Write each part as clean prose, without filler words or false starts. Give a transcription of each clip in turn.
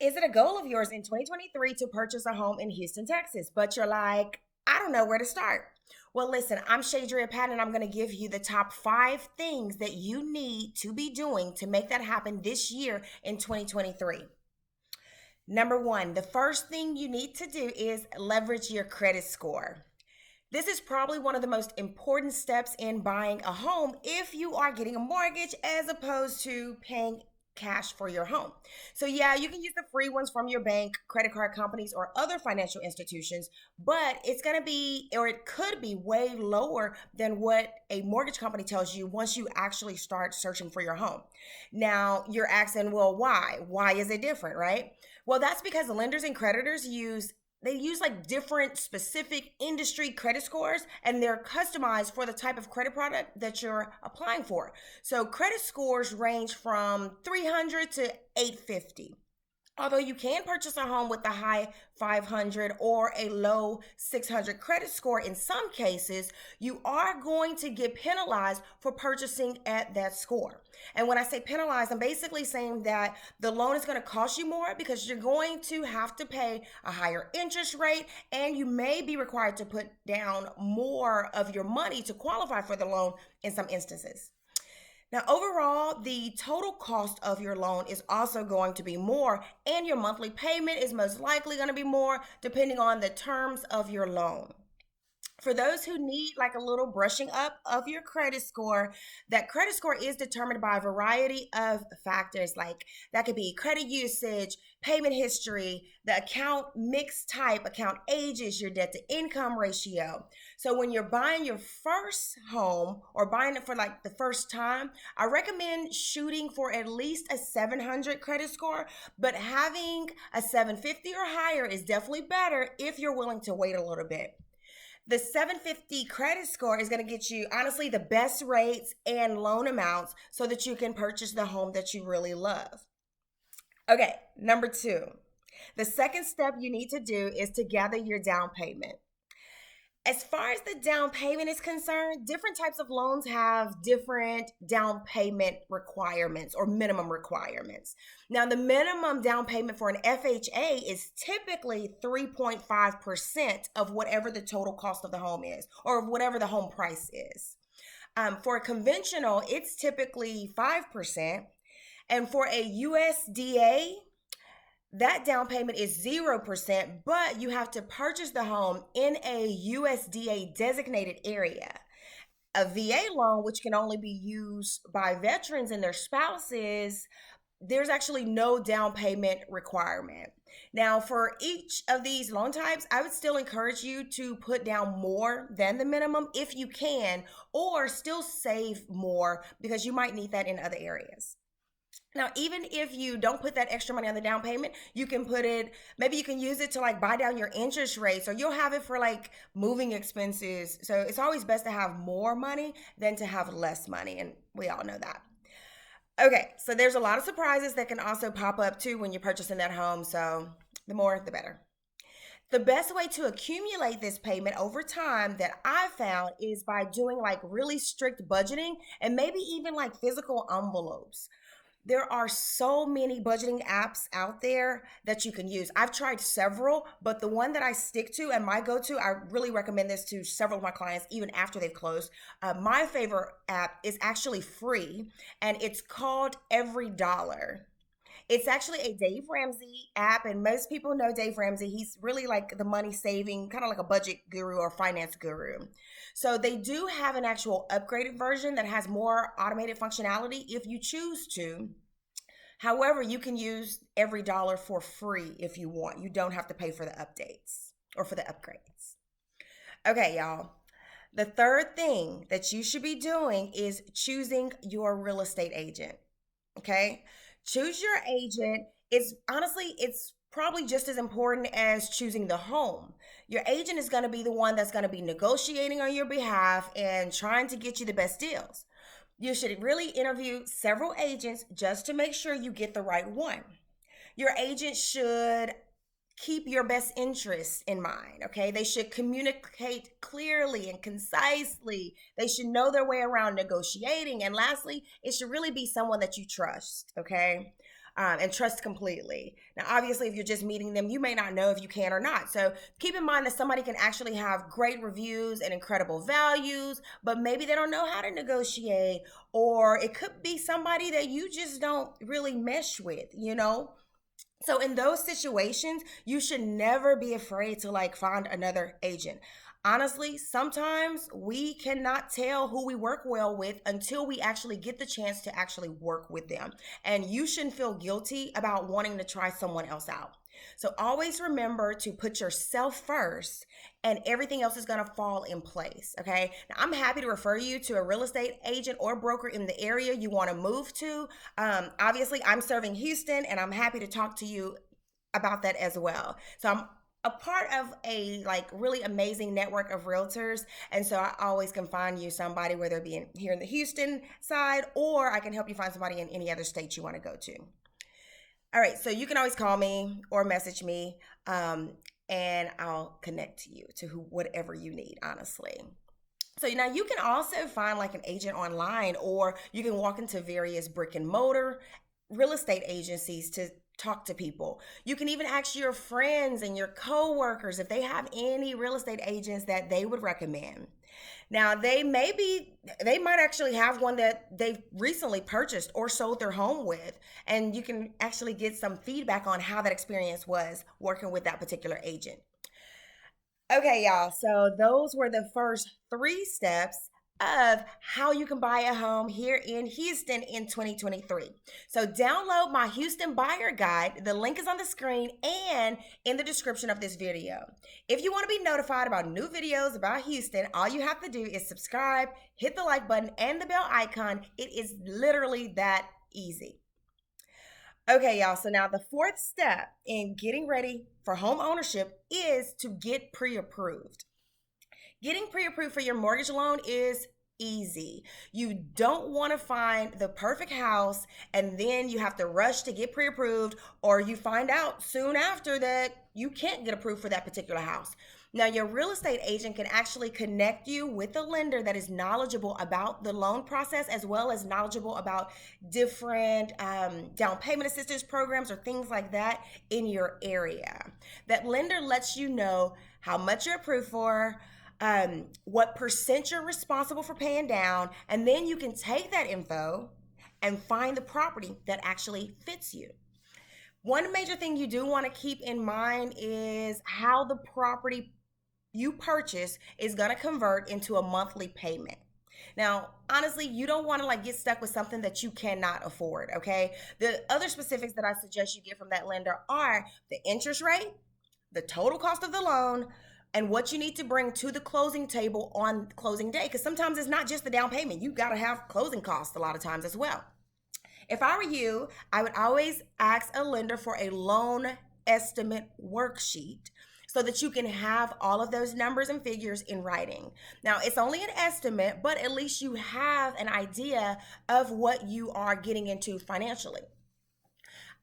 Is it a goal of yours in 2023 to purchase a home in Houston, Texas? But you're like, I don't know where to start. Well, listen, I'm Shadrya Patton, and I'm going to give you the top 5 things that you need to be doing to make that happen this year in 2023. Number one, the first thing you need to do is leverage your credit score. This is probably one of the most important steps in buying a home if you are getting a mortgage as opposed to paying cash for your home. So, yeah, you can use the free ones from your bank, credit card companies, or other financial institutions, but it's going to be, or it could be, way lower than what a mortgage company tells you once you actually start searching for your home. Now, you're asking, well, why? Why is it different, right? Well, that's because the lenders and creditors use like different specific industry credit scores, and they're customized for the type of credit product that you're applying for. So credit scores range from 300 to 850. Although you can purchase a home with a high 500 or a low 600 credit score in some cases, you are going to get penalized for purchasing at that score. And when I say penalized, I'm basically saying that the loan is going to cost you more because you're going to have to pay a higher interest rate, and you may be required to put down more of your money to qualify for the loan in some instances. Now, overall, the total cost of your loan is also going to be more, and your monthly payment is most likely going to be more depending on the terms of your loan. For those who need like a little brushing up of your credit score, that credit score is determined by a variety of factors, like that could be credit usage, payment history, the account mix type, account ages, your debt to income ratio. So when you're buying your first home or buying it for like the first time, I recommend shooting for at least a 700 credit score, but having a 750 or higher is definitely better if you're willing to wait a little bit. The 750 credit score is going to get you, honestly, the best rates and loan amounts so that you can purchase the home that you really love. Okay, number two, the second step you need to do is to gather your down payment. As far as the down payment is concerned, different types of loans have different down payment requirements or minimum requirements. Now, the minimum down payment for an FHA is typically 3.5% of whatever the total cost of the home is, or whatever the home price is. For a conventional, it's typically 5%. And for a USDA, that down payment is 0%, but you have to purchase the home in a USDA designated area. A VA loan, which can only be used by veterans and their spouses, there's actually no down payment requirement. Now, for each of these loan types, I would still encourage you to put down more than the minimum if you can, or still save more because you might need that in other areas. Now, even if you don't put that extra money on the down payment, you can put it, maybe you can use it to like buy down your interest rates, or you'll have it for like moving expenses. So it's always best to have more money than to have less money. And we all know that. Okay, so there's a lot of surprises that can also pop up too when you're purchasing that home. So the more, the better. The best way to accumulate this payment over time that I found is by doing like really strict budgeting and maybe even like physical envelopes. There are so many budgeting apps out there that you can use. I've tried several, but the one that I stick to and my go-to, I really recommend this to several of my clients, even after they've closed. My favorite app is actually free, and it's called Every Dollar. It's actually a Dave Ramsey app, and most people know Dave Ramsey. He's really like the money saving, kind of like a budget guru or finance guru. So they do have an actual upgraded version that has more automated functionality if you choose to. However, you can use Every Dollar for free if you want. You don't have to pay for the updates or for the upgrades. Okay, y'all. The third thing that you should be doing is choosing your real estate agent. Okay? Choose your agent. It's probably just as important as choosing the home. Your agent is going to be the one that's going to be negotiating on your behalf and trying to get you the best deals. You should really interview several agents just to make sure you get the right one. Your agent should keep your best interests in mind, okay? They should communicate clearly and concisely. They should know their way around negotiating. And lastly, it should really be someone that you trust, okay? and trust completely. Now, obviously, if you're just meeting them, you may not know if you can or not. So keep in mind that somebody can actually have great reviews and incredible values, but maybe they don't know how to negotiate, or it could be somebody that you just don't really mesh with, you know? So in those situations, you should never be afraid to like find another agent. Honestly, sometimes we cannot tell who we work well with until we actually get the chance to actually work with them. And you shouldn't feel guilty about wanting to try someone else out. So always remember to put yourself first and everything else is going to fall in place. Okay. Now, I'm happy to refer you to a real estate agent or broker in the area you want to move to. Obviously, I'm serving Houston and I'm happy to talk to you about that as well. So I'm a part of a like really amazing network of realtors, and so I always can find you somebody, whether it be here in the Houston side, or I can help you find somebody in any other state you want to go to. All right, so you can always call me or message me, and I'll connect to you to whatever you need, honestly. So now you can also find like an agent online, or you can walk into various brick and mortar real estate agencies to talk to people. You can even ask your friends and your coworkers if they have any real estate agents that they would recommend. Now, they might actually have one that they've recently purchased or sold their home with, and you can actually get some feedback on how that experience was working with that particular agent. Okay, y'all, so those were the first 3 steps of how you can buy a home here in Houston in 2023. So download my Houston buyer guide. The link is on the screen and in the description of this video. If you want to be notified about new videos about Houston, all you have to do is subscribe, hit the like button and the bell icon. It is literally that easy. Okay, y'all, so now the 4th step in getting ready for home ownership is to get pre-approved. Getting pre-approved for your mortgage loan is easy. You don't want to find the perfect house and then you have to rush to get pre-approved, or you find out soon after that you can't get approved for that particular house. Now, your real estate agent can actually connect you with a lender that is knowledgeable about the loan process, as well as knowledgeable about different down payment assistance programs or things like that in your area. That lender lets you know how much you're approved for, what percent you're responsible for paying down, and then you can take that info and find the property that actually fits you. One major thing you do want to keep in mind is how the property you purchase is going to convert into a monthly payment. Now, honestly, you don't want to like get stuck with something that you cannot afford, okay? The other specifics that I suggest you get from that lender are the interest rate, the total cost of the loan, and what you need to bring to the closing table on closing day. Because sometimes it's not just the down payment. You got to have closing costs a lot of times as well. If I were you, I would always ask a lender for a loan estimate worksheet so that you can have all of those numbers and figures in writing. Now, it's only an estimate, but at least you have an idea of what you are getting into financially.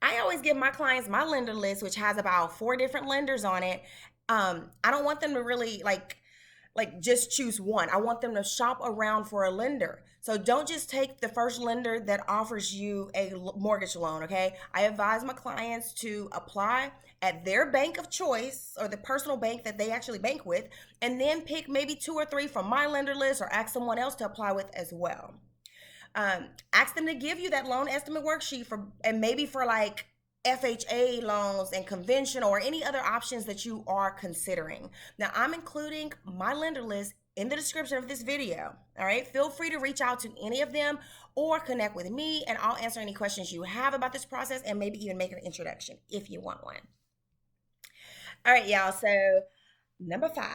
I always give my clients my lender list, which has about 4 different lenders on it. I don't want them to really like just choose one. I want them to shop around for a lender. So don't just take the first lender that offers you a mortgage loan, okay? I advise my clients to apply at their bank of choice or the personal bank that they actually bank with, and then pick maybe 2 or 3 from my lender list or ask someone else to apply with as well. Ask them to give you that loan estimate worksheet and maybe for like FHA loans and conventional or any other options that you are considering. Now, I'm including my lender list in the description of this video. All right, feel free to reach out to any of them or connect with me, and I'll answer any questions you have about this process and maybe even make an introduction if you want one. All right, y'all. So number 5,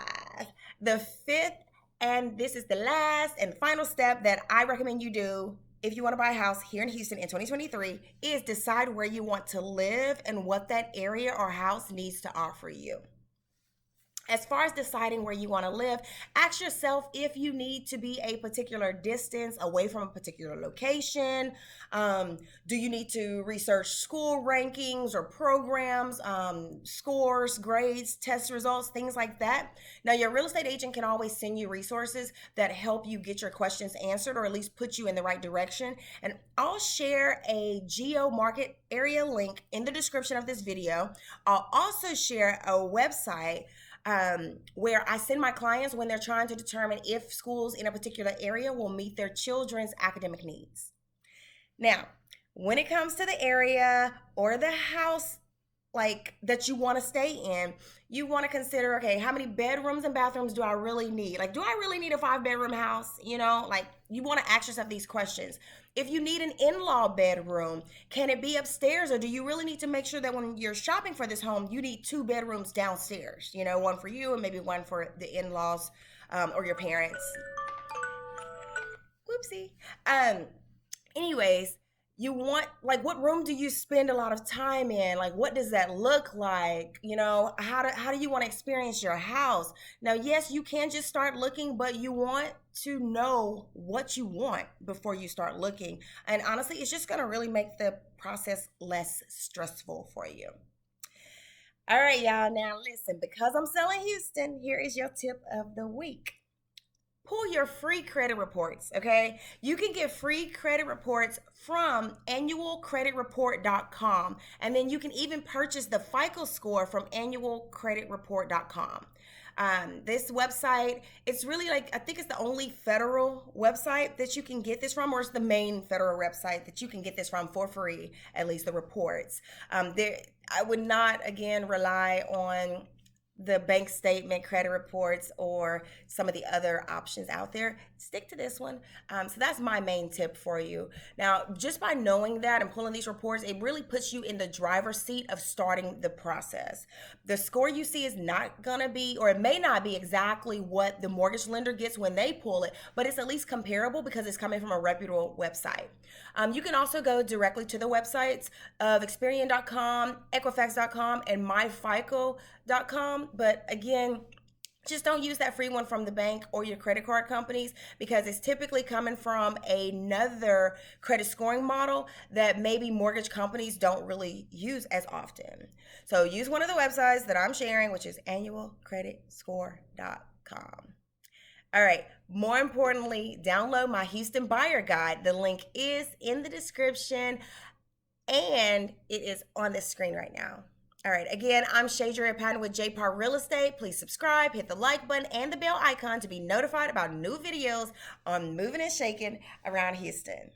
the 5th, and this is the last and final step that I recommend you do if you want to buy a house here in Houston in 2023, is decide where you want to live and what that area or house needs to offer you. As far as deciding where you want to live, ask yourself if you need to be a particular distance away from a particular location. Do you need to research school rankings or programs, scores, grades, test results, things like that? Now, your real estate agent can always send you resources that help you get your questions answered or at least put you in the right direction. And I'll share a geo market area link in the description of this video. I'll also share a website where I send my clients when they're trying to determine if schools in a particular area will meet their children's academic needs. Now, when it comes to the area or the house like that you want to stay in, you want to consider, okay, how many bedrooms and bathrooms do I really need? Like, do I really need a 5-bedroom house? You know, like you want to ask yourself these questions. If you need an in-law bedroom, can it be upstairs, or do you really need to make sure that when you're shopping for this home, you need 2 bedrooms downstairs, you know, one for you and maybe one for the in-laws or your parents. Whoopsie. Anyways, you want, like, what room do you spend a lot of time in? Like, what does that look like? You know, how do you want to experience your house? Now, yes, you can just start looking, but you want to know what you want before you start looking. And honestly, it's just going to really make the process less stressful for you. All right, y'all. Now, listen, because I'm selling Houston, here is your tip of the week. Pull your free credit reports, okay? You can get free credit reports from annualcreditreport.com, and then you can even purchase the FICO score from annualcreditreport.com. This website, it's really like, I think it's the only federal website that you can get this from, or it's the main federal website that you can get this from for free, at least the reports. I would not, again, rely on the bank statement, credit reports, or some of the other options out there. Stick to this one. So that's my main tip for you. Now, just by knowing that and pulling these reports, it really puts you in the driver's seat of starting the process. The score you see is not gonna be, or it may not be exactly what the mortgage lender gets when they pull it, but it's at least comparable because it's coming from a reputable website. You can also go directly to the websites of Experian.com, Equifax.com, and MyFICO.com. But again, just don't use that free one from the bank or your credit card companies, because it's typically coming from another credit scoring model that maybe mortgage companies don't really use as often. So use one of the websites that I'm sharing, which is annualcreditscore.com. All right, more importantly, download my Houston Buyer Guide. The link is in the description and it is on the screen right now. All right, again, I'm Shadrya Patton with JPAR Real Estate. Please subscribe, hit the like button and the bell icon to be notified about new videos on moving and shaking around Houston.